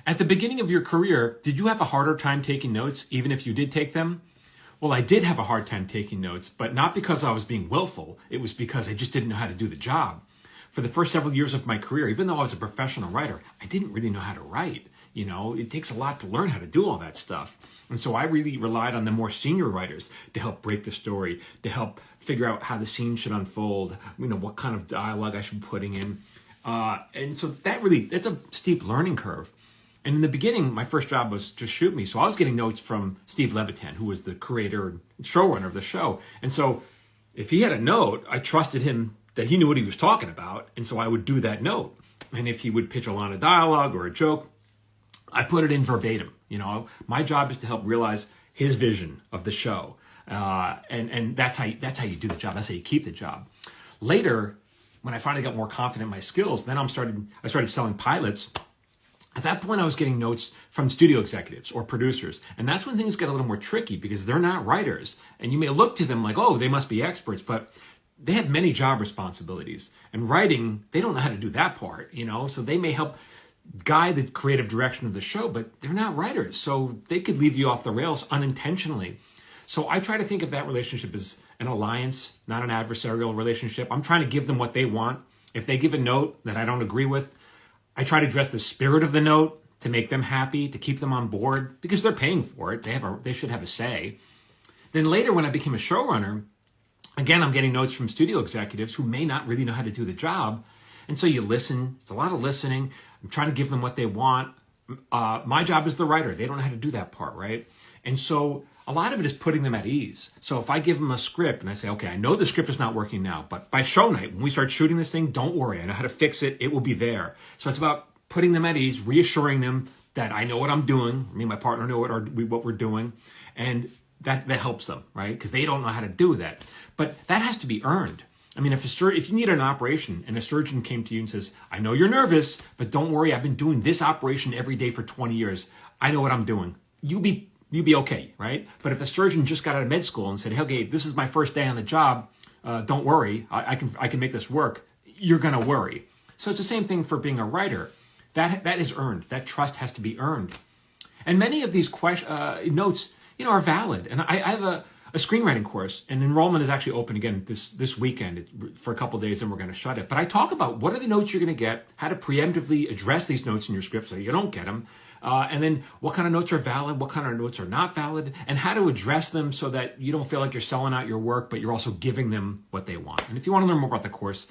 At the beginning of your career, did you have a harder time taking notes, even if you did take them? Well, I did have a hard time taking notes, but not because I was being willful. It was because I just didn't know how to do the job. For the first several years of my career, even though I was a professional writer, I didn't really know how to write. You know, it takes a lot to learn how to do all that stuff. And so I really relied on the more senior writers to help break the story, to help figure out how the scene should unfold, you know, what kind of dialogue I should be putting in. And so that's a steep learning curve. And in the beginning, my first job was to shoot me. So I was getting notes from Steve Levitan, who was the creator and showrunner of the show. And so if he had a note, I trusted him that he knew what he was talking about. And so I would do that note. And if he would pitch a line of dialogue or a joke, I put it in verbatim. You know, my job is to help realize his vision of the show. And that's how you do the job. That's how you keep the job. Later, when I finally got more confident in my skills, then I started selling pilots. At that point, I was getting notes from studio executives or producers. And that's when things get a little more tricky because they're not writers. And you may look to them like, oh, they must be experts, but they have many job responsibilities. And writing, they don't know how to do that part, you know? So they may help guide the creative direction of the show, but they're not writers. So they could leave you off the rails unintentionally. So I try to think of that relationship as an alliance, not an adversarial relationship. I'm trying to give them what they want. If they give a note that I don't agree with, I try to address the spirit of the note to make them happy, to keep them on board, because they're paying for it. They should have a say. Then later, when I became a showrunner, again, I'm getting notes from studio executives who may not really know how to do the job. And so you listen. It's a lot of listening. I'm trying to give them what they want. My job is the writer. They don't know how to do that part, right? And so a lot of it is putting them at ease. So if I give them a script and I say, okay, I know the script is not working now, but by show night, when we start shooting this thing, don't worry. I know how to fix it. It will be there. So it's about putting them at ease, reassuring them that I know what I'm doing. Me and my partner know what we're doing. And that helps them, right? Because they don't know how to do that. But that has to be earned. I mean, if you need an operation and a surgeon came to you and says, I know you're nervous, but don't worry. I've been doing this operation every day for 20 years. I know what I'm doing. You'd be okay, right? But if a surgeon just got out of med school and said, hey, okay, this is my first day on the job, don't worry, I can make this work, you're going to worry. So it's the same thing for being a writer. That is earned. That trust has to be earned. And many of these notes, you know, are valid. And I have a screenwriting course, and enrollment is actually open again this weekend for a couple of days, and we're going to shut it. But I talk about what are the notes you're going to get, how to preemptively address these notes in your script so you don't get them, and then what kind of notes are valid, what kind of notes are not valid, and how to address them so that you don't feel like you're selling out your work, but you're also giving them what they want. And if you want to learn more about the course,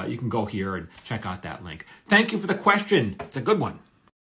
you can go here and check out that link. Thank you for the question. It's a good one.